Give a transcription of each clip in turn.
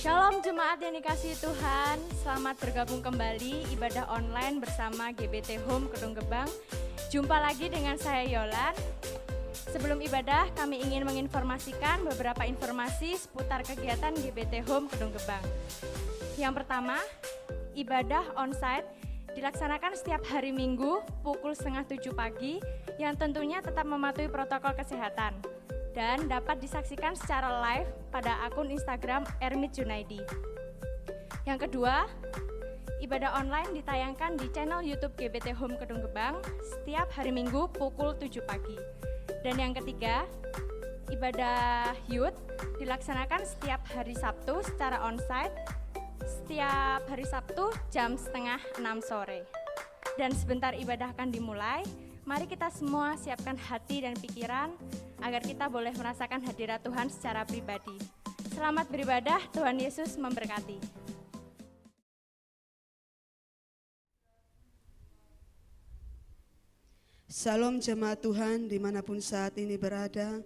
Shalom jemaat yang dikasihi Tuhan, selamat bergabung kembali ibadah online bersama GBT Home Kedung Gebang. Jumpa lagi dengan saya Yolan. Sebelum ibadah kami ingin menginformasikan beberapa informasi seputar kegiatan GBT Home Kedung Gebang. Yang pertama, ibadah onsite dilaksanakan setiap hari Minggu pukul 6:30 pagi yang tentunya tetap mematuhi protokol kesehatan dan dapat disaksikan secara live pada akun Instagram Ermit Junaidi. Yang kedua, ibadah online ditayangkan di channel YouTube GBT Home Kedung Gebang setiap hari Minggu pukul 7 pagi. Dan yang ketiga, ibadah youth dilaksanakan setiap hari Sabtu secara onsite setiap hari Sabtu jam 5:30 sore. Dan sebentar ibadah akan dimulai, mari kita semua siapkan hati dan pikiran agar kita boleh merasakan hadirat Tuhan secara pribadi. Selamat beribadah, Tuhan Yesus memberkati. Salam jemaat Tuhan dimanapun saat ini berada.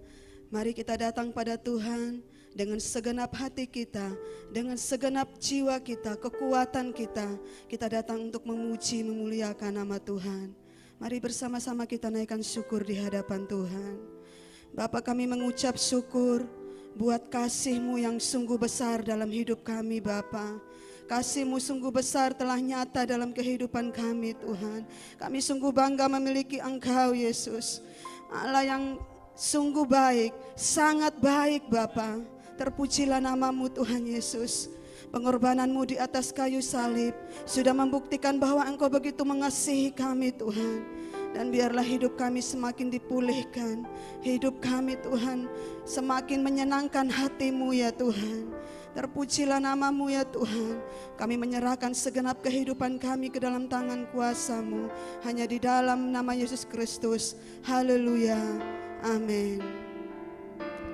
Mari kita datang pada Tuhan dengan segenap hati kita, dengan segenap jiwa kita, kekuatan kita. Kita datang untuk memuji, memuliakan nama Tuhan. Mari bersama-sama kita naikkan syukur di hadapan Tuhan. Bapa, kami mengucap syukur buat kasih-Mu yang sungguh besar dalam hidup kami Bapa. Kasih-Mu sungguh besar telah nyata dalam kehidupan kami Tuhan. Kami sungguh bangga memiliki Engkau Yesus, Allah yang sungguh baik, sangat baik Bapa. Terpujilah nama-Mu Tuhan Yesus. Pengorbanan-Mu di atas kayu salib sudah membuktikan bahwa Engkau begitu mengasihi kami Tuhan. Dan biarlah hidup kami semakin dipulihkan. Hidup kami Tuhan semakin menyenangkan hati-Mu ya Tuhan. Terpujilah nama-Mu ya Tuhan. Kami menyerahkan segenap kehidupan kami ke dalam tangan kuasa-Mu. Hanya di dalam nama Yesus Kristus. Haleluya. Amin.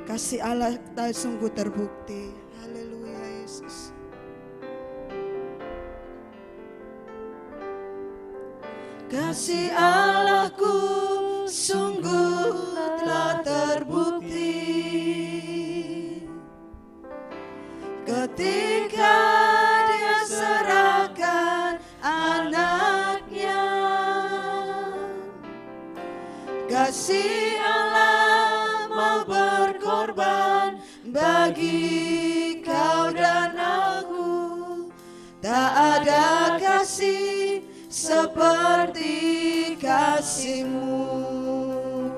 Kasih Allah tak sungguh terbukti. Haleluya Yesus. Kasih Allahku sungguh telah terbukti ketika Dia serahkan anaknya. Kasih Allah mau berkorban bagi kau dan aku. Tak ada kasih seperti kasih-Mu.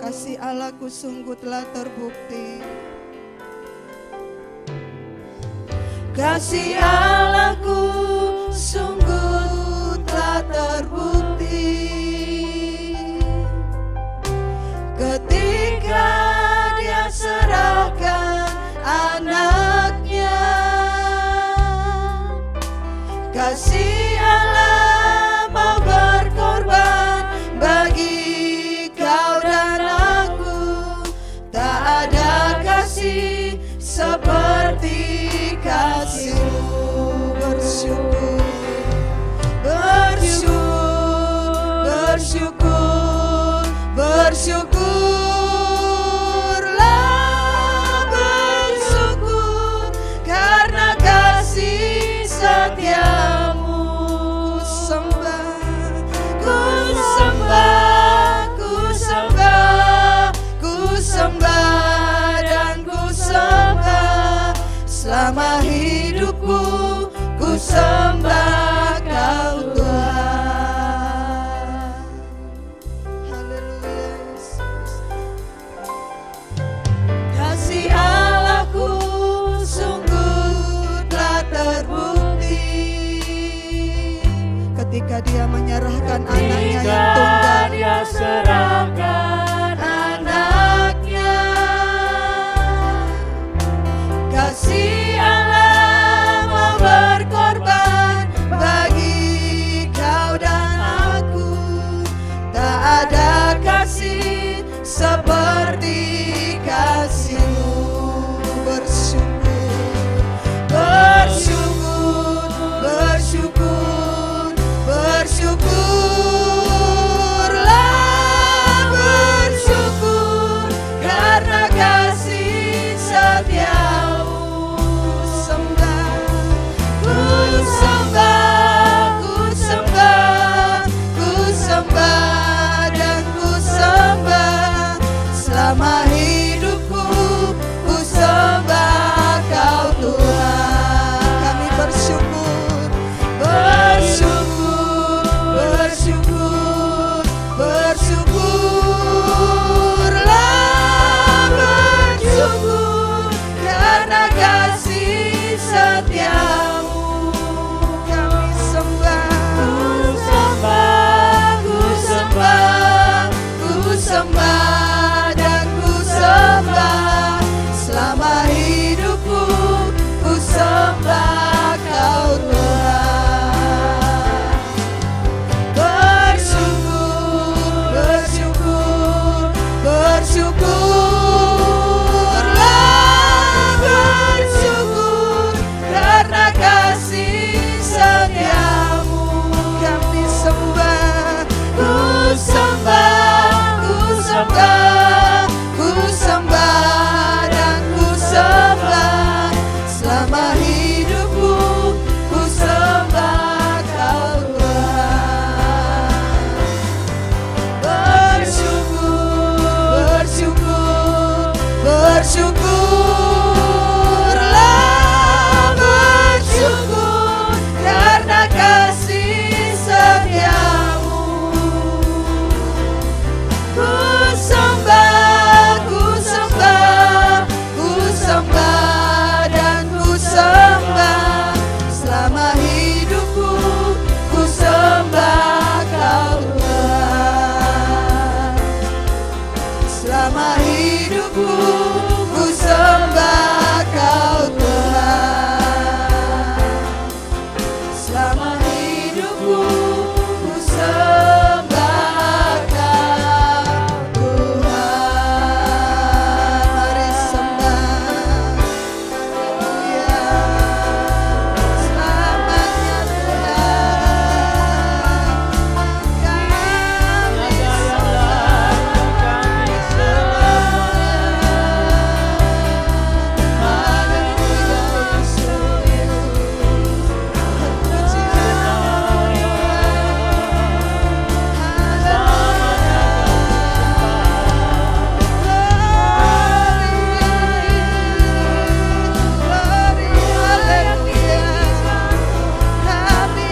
Kasih Allahku sungguh telah terbukti. Kasih Allahku sungguh telah terbukti ketika Dia serahkan anaknya. Kasih Allah mau berkorban bagi kau dan aku. Tak ada kasih seperti kasih-Mu. Bersyukur, bersyukur, bersyukur, bersyukurlah, bersyukur karena kasih setia-Mu. Ku sembah, ku sembah, ku sembah dan ku sembah. Selama hidupku ku sembah Kau Tuhan. Haleluya Yesus. Kasih Allahku sungguh telah terbukti ketika Dia menyerahkan anaknya yang tunggal. Dia serahkan anaknya. Kasih Allah mau berkorban bagi kau dan aku. Tak ada kasih seperti kasih-Mu. Bersyukur, bersyukur, bersyukur, bersyukurlah, Bersyukurlah, bersyukur karena kasih setiamu. Ku sembah, ku sembah, ku sembah dan ku sembah. Selama hidupku ku sembah Kau Tuhan. Selama hidupku ku sembah Kau Tuhan. Selama hidupku ku sembah Kau Tuhan. Mari sembah. Haleluya. Selamanya Tuhan. Kami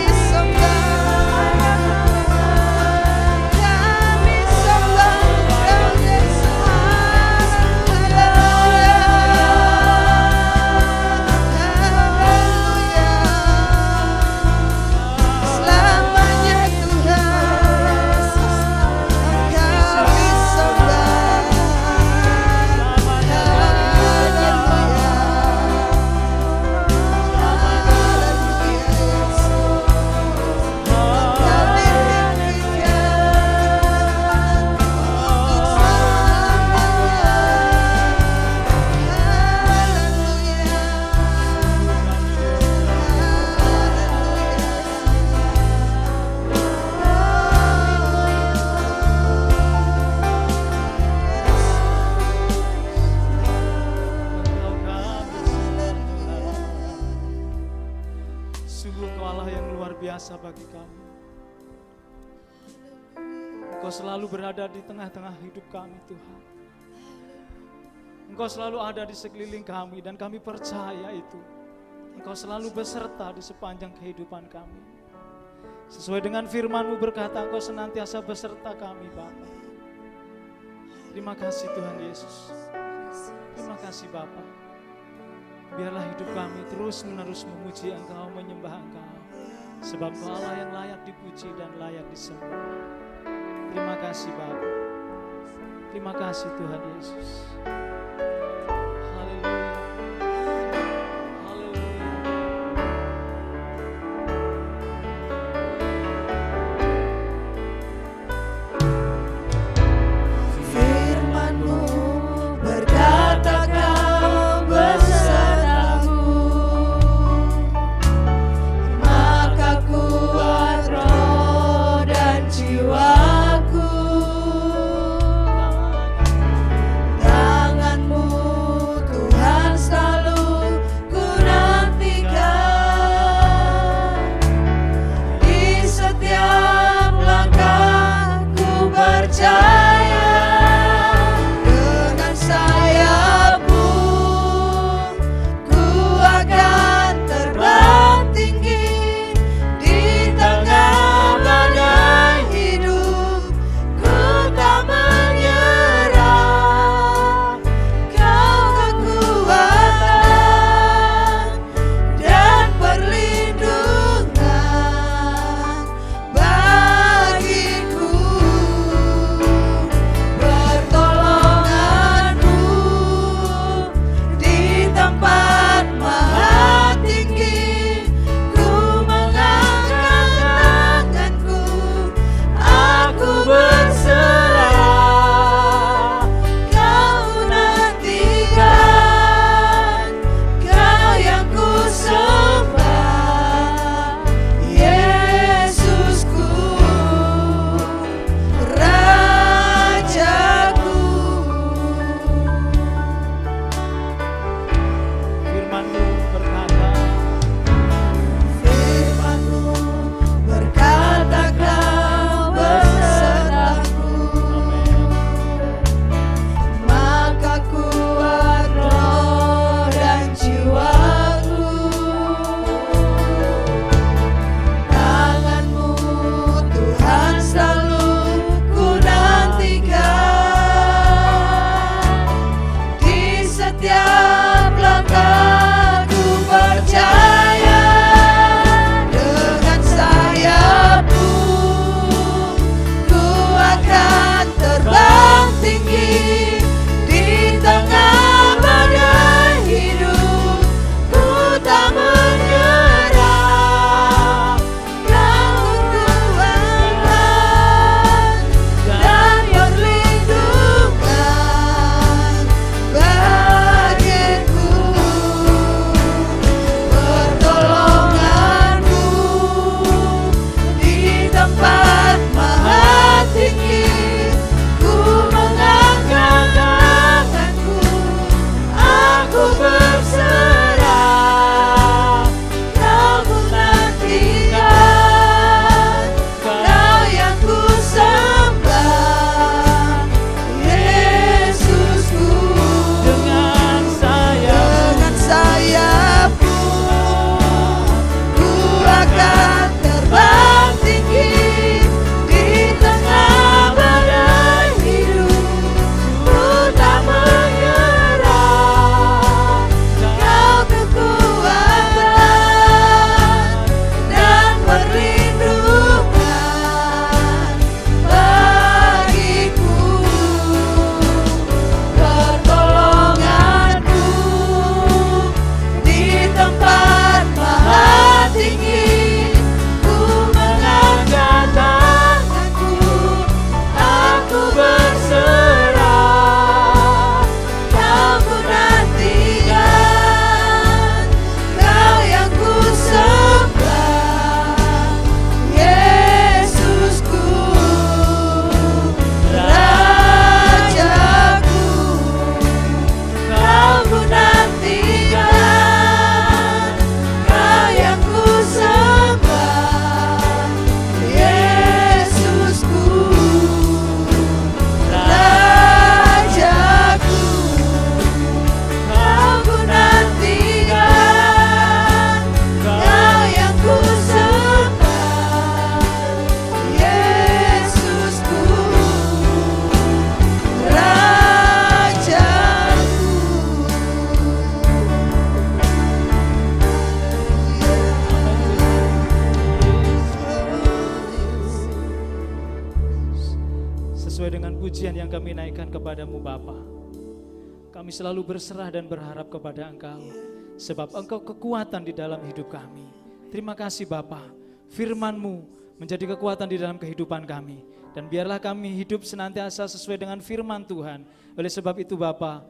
biasa bagi kami. Engkau selalu berada di tengah-tengah hidup kami, Tuhan. Engkau selalu ada di sekeliling kami dan kami percaya itu. Engkau selalu beserta di sepanjang kehidupan kami. Sesuai dengan firman-Mu berkata, Engkau senantiasa beserta kami, Bapa. Terima kasih Tuhan Yesus. Terima kasih Bapa. Biarlah hidup kami terus-menerus memuji Engkau, menyembah Engkau. Sebab Kau Allah yang layak dipuji dan layak disembah. Terima kasih Bapa. Terima kasih Tuhan Yesus. Haleluya. Haleluya. Firman-Mu berkata Kau besertaku, maka kuat roh dan jiwaku. Tangan pujian yang kami naikkan kepadamu Bapa. Kami selalu berserah dan berharap kepada Engkau, sebab Engkau kekuatan di dalam hidup kami. Terima kasih Bapa, firman-Mu menjadi kekuatan di dalam kehidupan kami. Dan biarlah kami hidup senantiasa sesuai dengan firman Tuhan. Oleh sebab itu Bapa,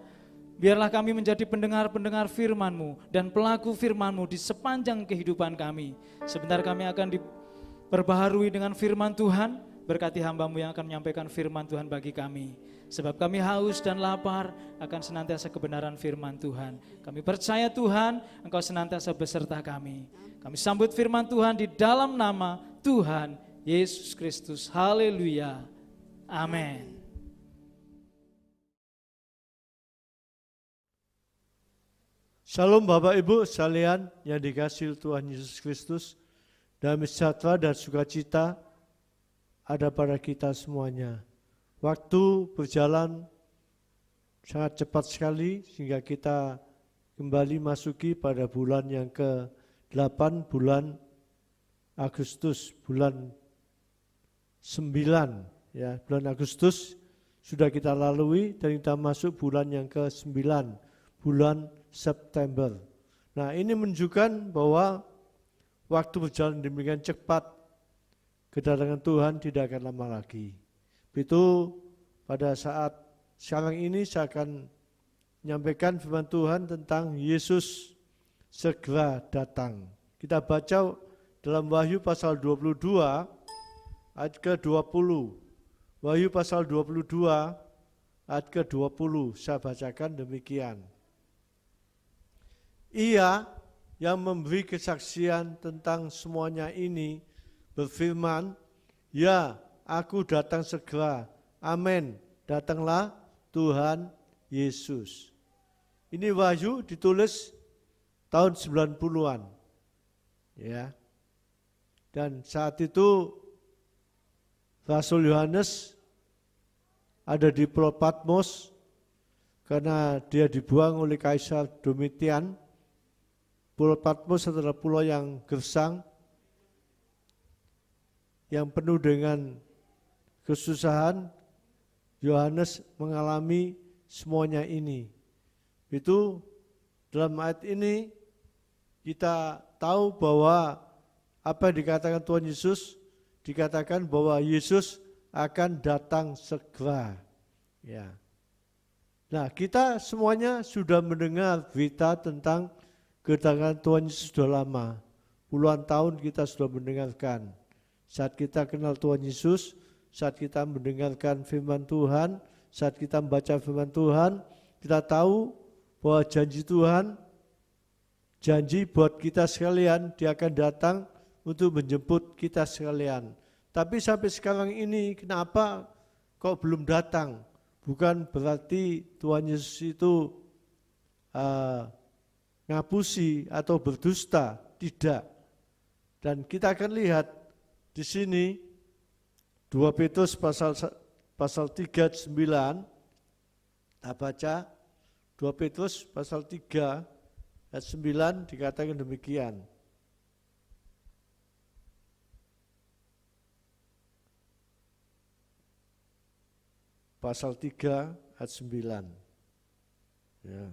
biarlah kami menjadi pendengar-pendengar firman-Mu dan pelaku firman-Mu di sepanjang kehidupan kami. Sebentar kami akan diperbaharui dengan firman Tuhan. Berkati hamba-Mu yang akan menyampaikan firman Tuhan bagi kami. Sebab kami haus dan lapar akan senantiasa kebenaran firman Tuhan. Kami percaya Tuhan, Engkau senantiasa beserta kami. Kami sambut firman Tuhan di dalam nama Tuhan Yesus Kristus. Haleluya. Amin. Shalom Bapak Ibu sekalian yang dikasihi Tuhan Yesus Kristus. Damai sejahtera dan sukacita ada pada kita semuanya. Waktu berjalan sangat cepat sekali sehingga kita kembali masuki pada bulan yang ke-8, bulan Agustus, bulan 9. Ya, bulan Agustus sudah kita lalui dan kita masuk bulan yang ke-9, bulan September. Nah, ini menunjukkan bahwa waktu berjalan demikian cepat. Kedatangan Tuhan tidak akan lama lagi. Itu pada saat sekarang ini saya akan menyampaikan firman Tuhan tentang Yesus segera datang. Kita baca dalam Wahyu pasal 22 ayat ke-20. Wahyu pasal 22 ayat ke-20 saya bacakan demikian. Ia yang memberi kesaksian tentang semuanya ini berfirman, ya, aku datang segera. Amin. Datanglah Tuhan Yesus. Ini Wahyu ditulis tahun 90-an. Ya. Dan saat itu Rasul Yohanes ada di Pulau Patmos karena dia dibuang oleh Kaisar Domitian. Pulau Patmos adalah pulau yang gersang, yang penuh dengan kesusahan. Yohanes mengalami semuanya ini. Itu dalam ayat ini kita tahu bahwa apa yang dikatakan Tuhan Yesus, dikatakan bahwa Yesus akan datang segera. Ya. Nah, kita semuanya sudah mendengar berita tentang kedatangan Tuhan Yesus sudah lama. Puluhan tahun kita sudah mendengarkan. Saat kita kenal Tuhan Yesus, saat kita mendengarkan firman Tuhan, saat kita membaca firman Tuhan, kita tahu bahwa janji Tuhan, janji buat kita sekalian, Dia akan datang untuk menjemput kita sekalian. Tapi sampai sekarang ini kenapa kok belum datang? Bukan berarti Tuhan Yesus itu ngapusi atau berdusta, tidak. Dan kita akan lihat di sini 2 Petrus pasal 3:9, kita baca 2 Petrus pasal 3 ayat 9 dikatakan demikian. Pasal 3 ayat 9. Ya.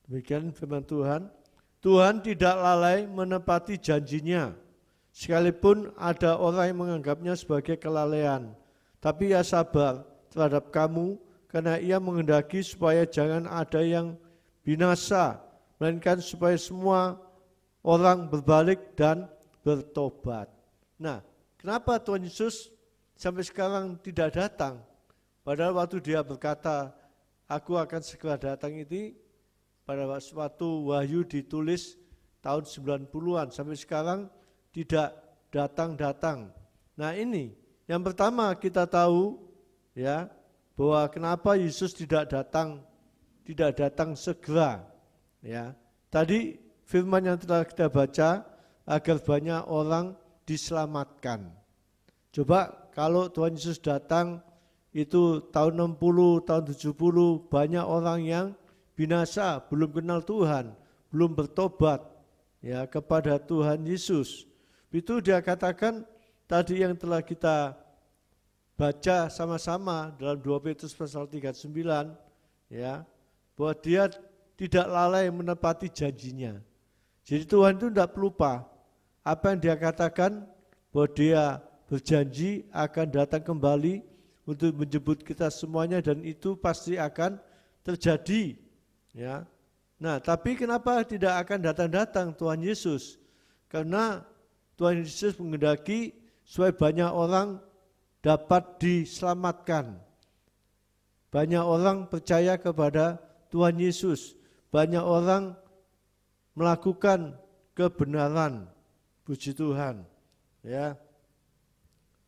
Demikian firman Tuhan. Tuhan tidak lalai menepati janjinya, sekalipun ada orang yang menganggapnya sebagai kelalaian. Tapi Ia sabar terhadap kamu, karena Ia menghendaki supaya jangan ada yang binasa, melainkan supaya semua orang berbalik dan bertobat. Nah, kenapa Tuhan Yesus sampai sekarang tidak datang? Padahal waktu Dia berkata, aku akan segera datang itu, pada suatu Wahyu ditulis tahun 90-an, sampai sekarang tidak datang-datang. Nah ini, yang pertama kita tahu ya bahwa kenapa Yesus tidak datang segera. Ya, tadi firman yang telah kita baca, agar banyak orang diselamatkan. Coba kalau Tuhan Yesus datang itu tahun 60, tahun 70, banyak orang yang binasa, belum kenal Tuhan, belum bertobat ya kepada Tuhan Yesus. Itu dia katakan tadi yang telah kita baca sama-sama dalam 2 Petrus pasal 39, ya, bahwa dia tidak lalai menepati janjinya. Jadi Tuhan itu tidak pelupa apa yang dia katakan, bahwa dia berjanji akan datang kembali untuk menjemput kita semuanya, dan itu pasti akan terjadi, ya. Nah, tapi kenapa tidak akan datang-datang Tuhan Yesus? Karena Tuhan Yesus menghendaki supaya banyak orang dapat diselamatkan. Banyak orang percaya kepada Tuhan Yesus. Banyak orang melakukan kebenaran. Puji Tuhan. Ya.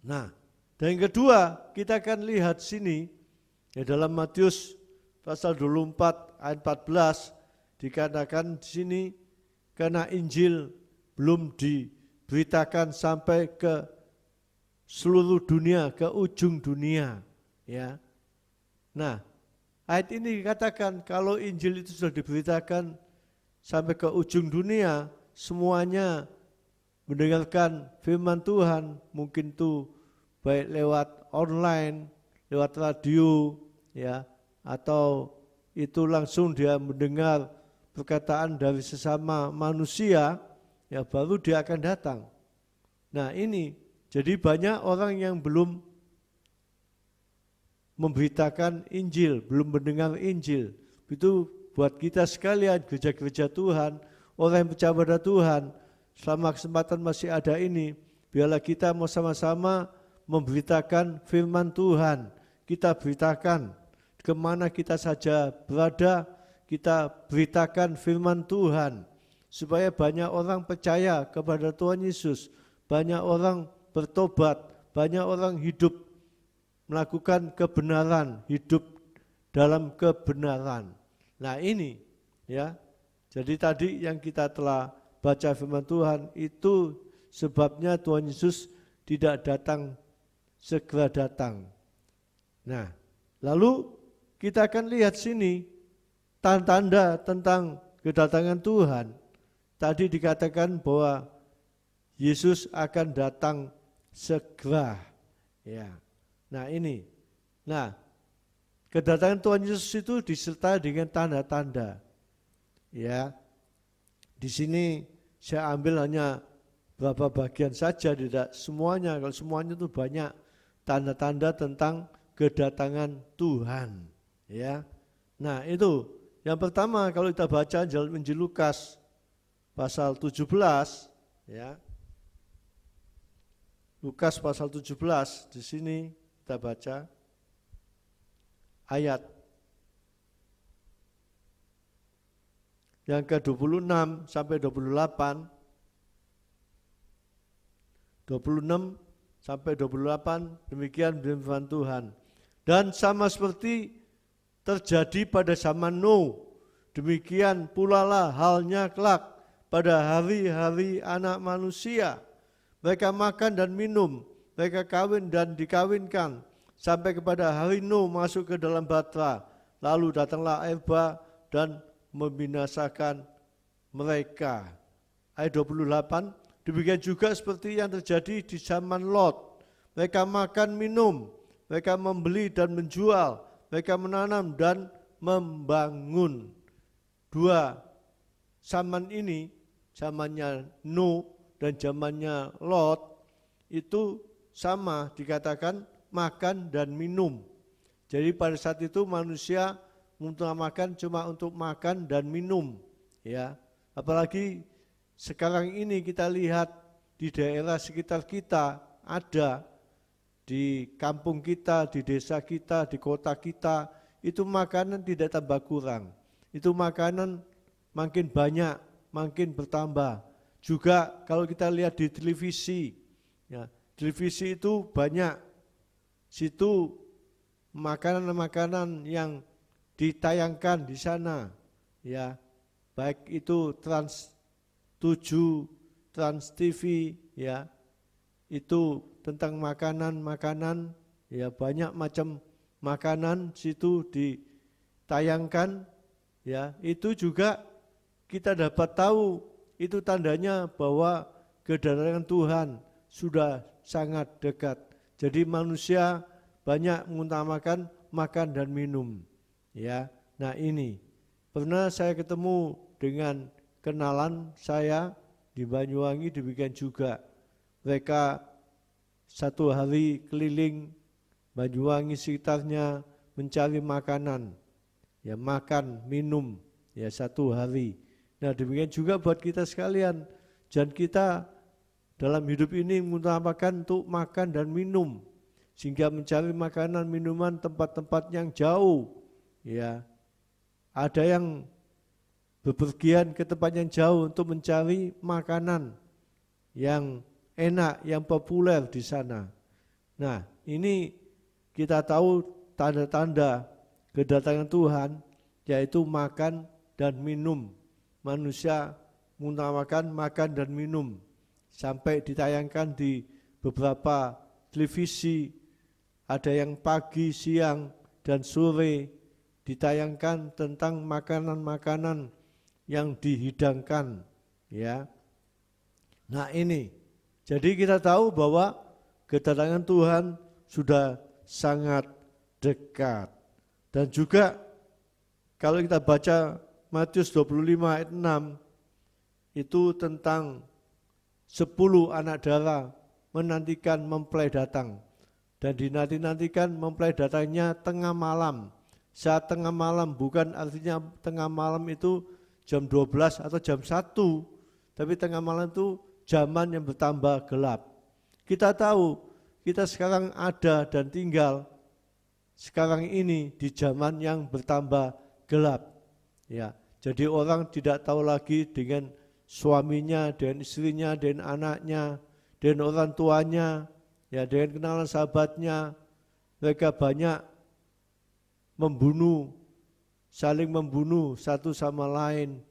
Nah, dan yang kedua, kita akan lihat sini ya, dalam Matius pasal 24 ayat 14 dikatakan di sini, karena Injil belum diberitakan sampai ke seluruh dunia, ke ujung dunia, ya. Nah, ayat ini dikatakan kalau Injil itu sudah diberitakan sampai ke ujung dunia, semuanya mendengarkan firman Tuhan, mungkin itu baik lewat online, lewat radio, ya, atau itu langsung dia mendengar perkataan dari sesama manusia, ya, baru dia akan datang. Nah, ini jadi banyak orang yang belum memberitakan Injil, belum mendengar Injil. Itu buat kita sekalian, gereja-gereja Tuhan, orang yang percaya pada Tuhan, selama kesempatan masih ada ini, biarlah kita mau sama-sama memberitakan firman Tuhan. Kita beritakan kemana kita saja berada, kita beritakan firman Tuhan, supaya banyak orang percaya kepada Tuhan Yesus, banyak orang bertobat, banyak orang hidup melakukan kebenaran, hidup dalam kebenaran. Nah ini, ya, jadi tadi yang kita telah baca firman Tuhan, itu sebabnya Tuhan Yesus tidak datang, segera datang. Nah, lalu kita akan lihat sini tanda-tanda tentang kedatangan Tuhan. Tadi dikatakan bahwa Yesus akan datang segera. Ya. Nah ini, nah kedatangan Tuhan Yesus itu disertai dengan tanda-tanda. Ya, di sini saya ambil hanya beberapa bagian saja, tidak semuanya. Kalau semuanya itu banyak tanda-tanda tentang kedatangan Tuhan. Ya, nah itu yang pertama kalau kita baca dalam Injil Lukas pasal 17, ya. Lukas pasal 17, di sini kita baca ayat yang ke-26 sampai 28. 26 sampai 28, demikian firman Tuhan. Dan sama seperti terjadi pada zaman Nuh, demikian pula lah halnya kelak pada hari-hari anak manusia. Mereka makan dan minum, mereka kawin dan dikawinkan, sampai kepada hari Nuh masuk ke dalam batra. Lalu datanglah air bah dan membinasakan mereka. Ayat 28, demikian juga seperti yang terjadi di zaman Lot. Mereka makan minum, mereka membeli dan menjual, mereka menanam dan membangun. Dua zaman ini, zamannya Nuh dan zamannya Lot, itu sama, dikatakan makan dan minum. Jadi pada saat itu manusia mengutamakan cuma untuk makan dan minum, ya. Apalagi sekarang ini kita lihat di daerah sekitar kita, ada di kampung kita, di desa kita, di kota kita, itu makanan tidak tambah kurang. Itu makanan makin banyak, makin bertambah. Juga kalau kita lihat di televisi, ya, televisi itu banyak, situ makanan-makanan yang ditayangkan di sana, ya, baik itu Trans 7, Trans TV, ya, itu tentang makanan-makanan, ya, banyak macam makanan situ ditayangkan, ya, itu juga kita dapat tahu, itu tandanya bahwa kedatangan Tuhan sudah sangat dekat. Jadi manusia banyak mengutamakan makan dan minum. Ya, nah ini pernah saya ketemu dengan kenalan saya di Banyuwangi, demikian juga mereka satu hari keliling Banyuwangi sekitarnya mencari makanan, ya makan minum ya satu hari. Nah demikian juga buat kita sekalian, dan kita dalam hidup ini mengutamakan untuk makan dan minum, sehingga mencari makanan minuman tempat-tempat yang jauh. Ya, ada yang bepergian ke tempat yang jauh untuk mencari makanan yang enak, yang populer di sana. Nah, ini kita tahu tanda-tanda kedatangan Tuhan, yaitu makan dan minum. Manusia mengutamakan makan dan minum, sampai ditayangkan di beberapa televisi, ada yang pagi, siang, dan sore ditayangkan tentang makanan-makanan yang dihidangkan, ya. Nah ini, jadi kita tahu bahwa kedatangan Tuhan sudah sangat dekat. Dan juga kalau kita baca Matius 25 ayat 6, itu tentang 10 anak darah menantikan mempelai datang. Dan dinanti-nantikan mempelai datangnya tengah malam. Saat tengah malam bukan artinya tengah malam itu jam 12 atau jam 1, tapi tengah malam itu zaman yang bertambah gelap. Kita tahu kita sekarang ada dan tinggal sekarang ini di zaman yang bertambah gelap. Ya, jadi orang tidak tahu lagi dengan suaminya, dengan istrinya, dengan anaknya, dengan orang tuanya, ya dengan kenalan sahabatnya. Mereka banyak membunuh, saling membunuh satu sama lain.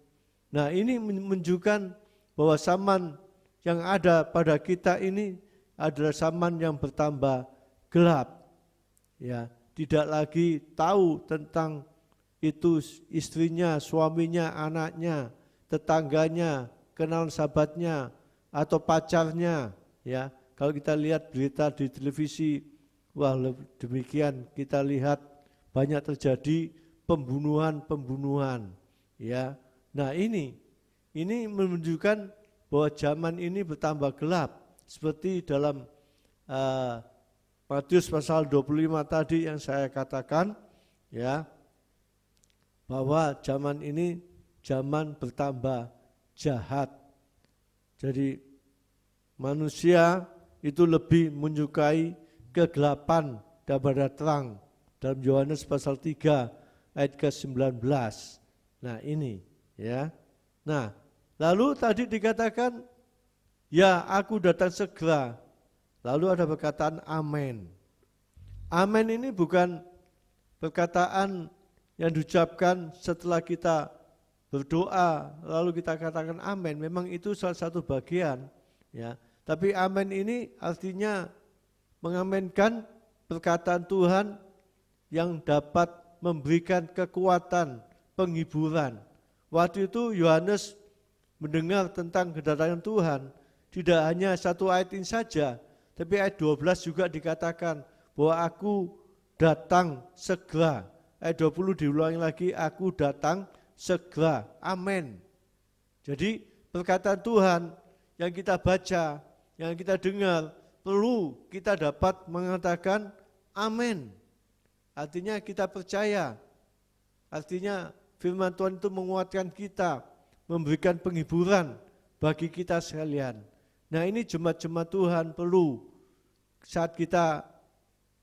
Nah ini menunjukkan bahwa zaman yang ada pada kita ini adalah zaman yang bertambah gelap. Ya, tidak lagi tahu tentang itu istrinya, suaminya, anaknya, tetangganya, kenalan sahabatnya, atau pacarnya. Ya, kalau kita lihat berita di televisi, wah demikian kita lihat banyak terjadi pembunuhan. Ya, nah ini menunjukkan bahwa zaman ini bertambah gelap, seperti dalam Matius pasal 25 tadi yang saya katakan, ya, bahwa zaman ini zaman bertambah jahat. Jadi manusia itu lebih menyukai kegelapan daripada terang, dalam Yohanes pasal 3 ayat ke-19. Nah ini, ya. Nah lalu tadi dikatakan, ya aku datang segera. Lalu ada perkataan amin. Amin ini bukan perkataan yang diucapkan setelah kita berdoa, lalu kita katakan amin. Memang itu salah satu bagian, ya. Tapi amin ini artinya mengaminkan perkataan Tuhan yang dapat memberikan kekuatan, penghiburan. Waktu itu Yohanes mendengar tentang kedatangan Tuhan, tidak hanya satu ayat ini saja, tapi ayat 12 juga dikatakan bahwa aku datang segera. Ayat 20 diulangi lagi, aku datang segera. Amin. Jadi perkataan Tuhan yang kita baca, yang kita dengar, perlu kita dapat mengatakan amin. Artinya kita percaya. Artinya firman Tuhan itu menguatkan kita, memberikan penghiburan bagi kita sekalian. Nah ini jemaat-jemaat Tuhan perlu saat kita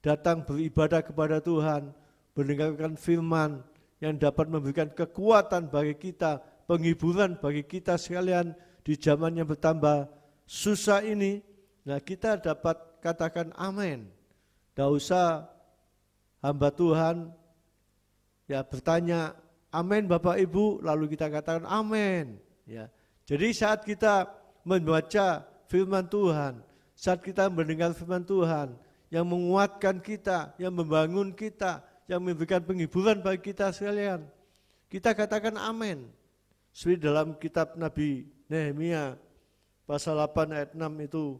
datang beribadah kepada Tuhan, mendengarkan firman yang dapat memberikan kekuatan bagi kita, penghiburan bagi kita sekalian di zaman yang bertambah susah ini. Nah kita dapat katakan amin. Tidak usah hamba Tuhan ya bertanya, amin Bapak Ibu, lalu kita katakan amin. Ya. Jadi saat kita membaca firman Tuhan, saat kita mendengar firman Tuhan yang menguatkan kita, yang membangun kita, yang memberikan penghiburan bagi kita sekalian, kita katakan amin. Seperti dalam kitab Nabi Nehemia pasal 8 ayat 6 itu,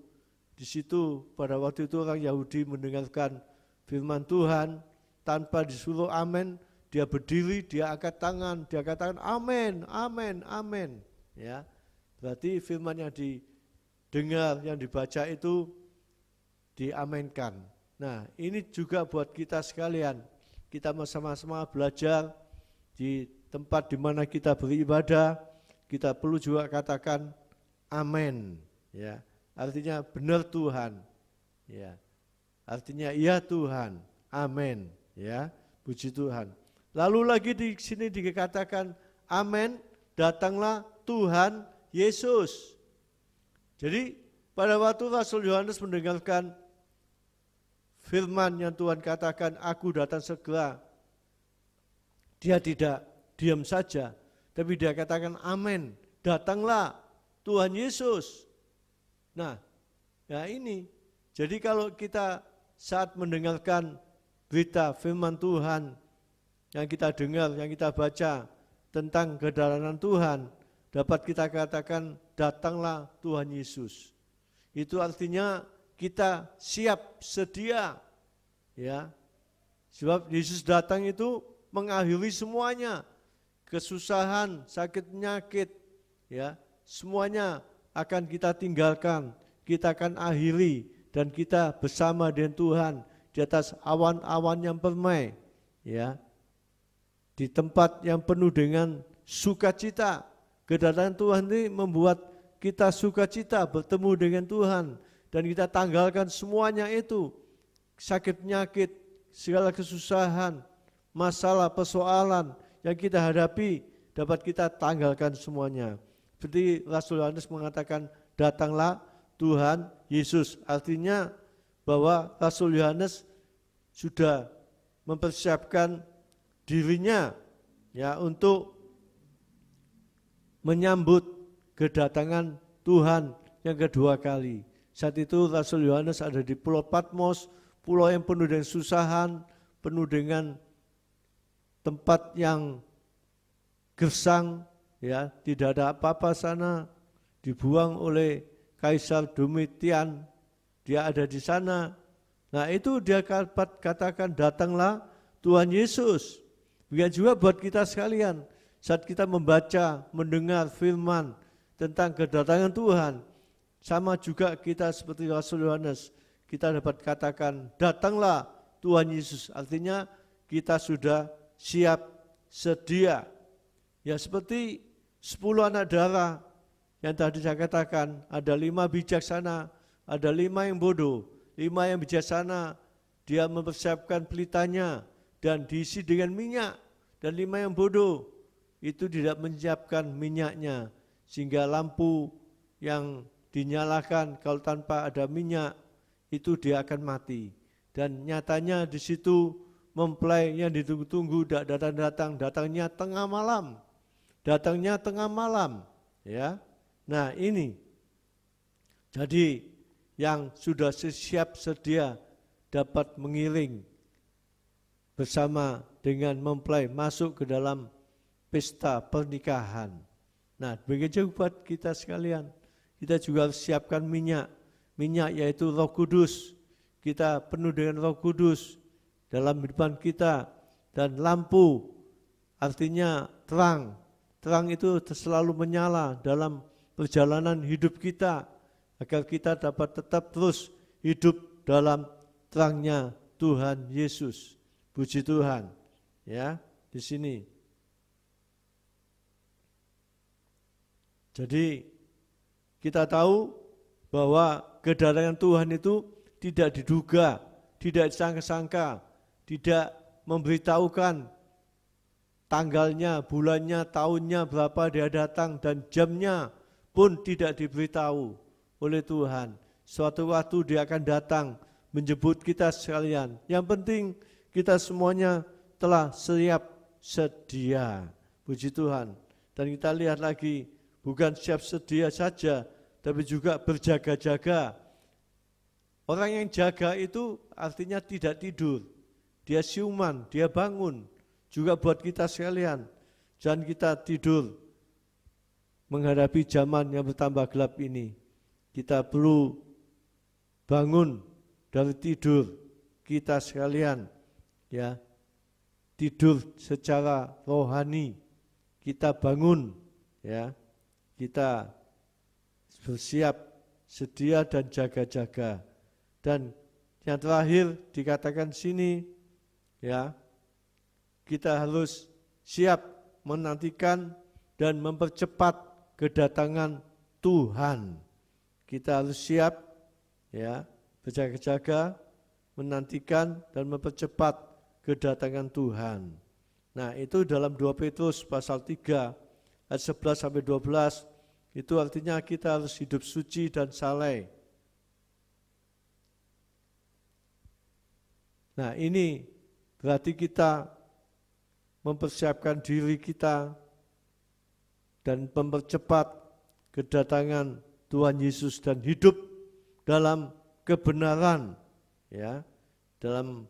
di situ pada waktu itu orang Yahudi mendengarkan firman Tuhan tanpa disuruh amin, dia berdiri, dia angkat tangan, dia katakan amin, amin, amin. Ya, berarti firman yang didengar, yang dibaca itu diaminkan. Nah, ini juga buat kita sekalian. Kita sama-sama belajar di tempat di mana kita beribadah, kita perlu juga katakan amin. Ya, artinya benar Tuhan. Ya, artinya iya Tuhan. Amin. Ya, puji Tuhan. Lalu lagi di sini dikatakan amin, datanglah Tuhan Yesus. Jadi pada waktu Rasul Yohanes mendengarkan firman yang Tuhan katakan, aku datang segera, dia tidak diam saja, tapi dia katakan amin, datanglah Tuhan Yesus. Nah, ya ini, jadi kalau kita saat mendengarkan berita firman Tuhan, yang kita dengar, yang kita baca tentang kedatangan Tuhan, dapat kita katakan datanglah Tuhan Yesus. Itu artinya kita siap, sedia, ya. Sebab Yesus datang itu mengakhiri semuanya, kesusahan, sakit penyakit, ya, semuanya akan kita tinggalkan, kita akan akhiri, dan kita bersama dengan Tuhan di atas awan-awan yang permai, ya, di tempat yang penuh dengan sukacita. Kedatangan Tuhan ini membuat kita sukacita bertemu dengan Tuhan, dan kita tanggalkan semuanya itu, sakit penyakit, segala kesusahan, masalah, persoalan yang kita hadapi, dapat kita tanggalkan semuanya. Seperti Rasul Yohanes mengatakan, datanglah Tuhan Yesus. Artinya bahwa Rasul Yohanes sudah mempersiapkan dirinya, ya, untuk menyambut kedatangan Tuhan yang kedua kali. Saat itu Rasul Yohanes ada di Pulau Patmos, pulau yang penuh dengan susahan, penuh dengan tempat yang gersang, ya, tidak ada apa-apa sana, dibuang oleh Kaisar Domitian, dia ada di sana. Nah, itu dia katakan datanglah Tuhan Yesus. Begitu juga buat kita sekalian, saat kita membaca, mendengar firman tentang kedatangan Tuhan, sama juga kita seperti Rasul Yohanes, kita dapat katakan datanglah Tuhan Yesus. Artinya kita sudah siap, sedia. Ya, seperti 10 anak darah yang tadi saya katakan, ada 5 bijaksana, ada 5 yang bodoh. 5 yang bijaksana, dia mempersiapkan pelitanya dan diisi dengan minyak. Dan 5 yang bodoh, itu tidak menyiapkan minyaknya, sehingga lampu yang dinyalakan kalau tanpa ada minyak, itu dia akan mati. Dan nyatanya di situ mempelai yang ditunggu-tunggu tidak datang-datang, datangnya tengah malam. Datangnya tengah malam, ya. Nah, ini. Jadi yang sudah siap sedia dapat mengiring bersama dengan mempelai masuk ke dalam pesta pernikahan. Nah, begitu buat kita sekalian. Kita juga harus siapkan minyak. Minyak yaitu Roh Kudus. Kita penuh dengan Roh Kudus dalam kehidupan kita. Dan lampu artinya terang. Terang itu selalu menyala dalam perjalanan hidup kita, agar kita dapat tetap terus hidup dalam terangnya Tuhan Yesus. Puji Tuhan. Ya, di sini. Jadi kita tahu bahwa kedatangan Tuhan itu tidak diduga, tidak disangka-sangka, tidak memberitahukan tanggalnya, bulannya, tahunnya berapa dia datang, dan jamnya pun tidak diberitahu oleh Tuhan. Suatu waktu dia akan datang menjemput kita sekalian. Yang penting kita semuanya telah siap sedia. Puji Tuhan. Dan kita lihat lagi, bukan siap sedia saja, tapi juga berjaga-jaga. Orang yang jaga itu artinya tidak tidur. Dia siuman, dia bangun. Juga buat kita sekalian, jangan kita tidur menghadapi zaman yang bertambah gelap ini. kita perlu bangun dari tidur kita sekalian, ya, tidur secara rohani, kita bangun, ya, kita bersiap, sedia dan jaga-jaga. Dan yang terakhir dikatakan sini, ya, kita harus siap menantikan dan mempercepat kedatangan Tuhan. Kita harus siap, ya, berjaga-jaga, menantikan dan mempercepat kedatangan Tuhan. Nah, itu dalam 2 Petrus pasal 3 ayat 11 sampai 12, itu artinya kita harus hidup suci dan saleh. Nah, ini berarti kita mempersiapkan diri kita dan mempercepat kedatangan Tuhan Yesus dan hidup dalam kebenaran, ya. Dalam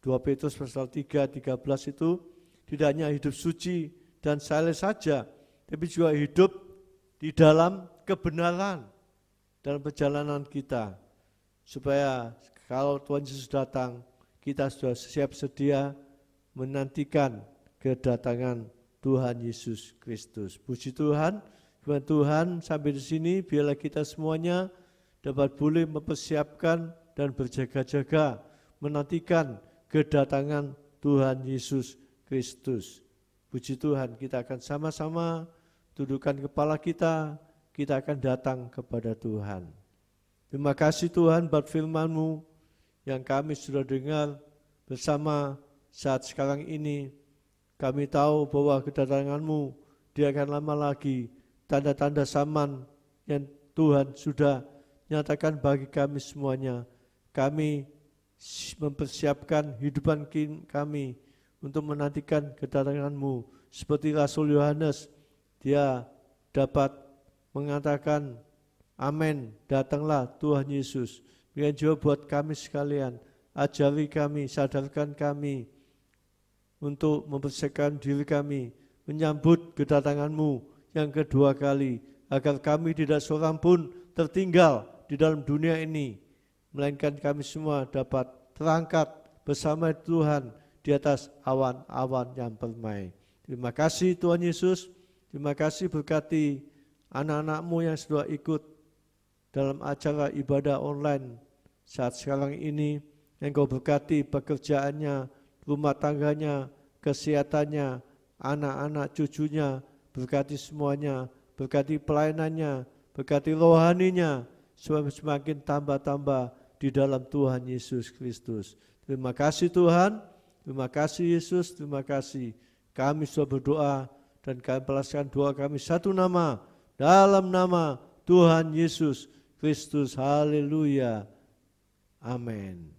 2 Petrus pasal 3, 13 itu tidak hanya hidup suci dan saleh saja, tapi juga hidup di dalam kebenaran dalam perjalanan kita. Supaya kalau Tuhan Yesus datang, kita sudah siap sedia menantikan kedatangan Tuhan Yesus Kristus. Puji Tuhan, firman Tuhan sampai di sini, biarlah kita semuanya dapat boleh mempersiapkan dan berjaga-jaga menantikan kedatangan Tuhan Yesus Kristus. Puji Tuhan, kita akan sama-sama tundukkan kepala kita akan datang kepada Tuhan. Terima kasih Tuhan buat firman-Mu yang kami sudah dengar bersama saat sekarang ini. Kami tahu bahwa kedatangan-Mu dia akan lama lagi, tanda-tanda zaman yang Tuhan sudah nyatakan bagi kami semuanya. Kami mempersiapkan hidupan kami untuk menantikan kedatangan-Mu. Seperti Rasul Yohanes, dia dapat mengatakan, amin, datanglah Tuhan Yesus. Biar juga buat kami sekalian, ajari kami, sadarkan kami, untuk mempersiapkan diri kami, menyambut kedatangan-Mu yang kedua kali, agar kami tidak seorang pun tertinggal di dalam dunia ini, melainkan kami semua dapat terangkat bersama Tuhan di atas awan-awan yang permai. Terima kasih Tuhan Yesus, terima kasih berkati anak-anak-Mu yang sudah ikut dalam acara ibadah online saat sekarang ini. Engkau berkati pekerjaannya, rumah tangganya, kesehatannya, anak-anak cucunya, berkati semuanya, berkati pelayanannya, berkati rohaninya, semakin tambah-tambah di dalam Tuhan Yesus Kristus. Terima kasih Tuhan, terima kasih Yesus, terima kasih. Kami sudah berdoa dan kami balaskan doa kami satu nama, dalam nama Tuhan Yesus Kristus. Haleluya. Amin.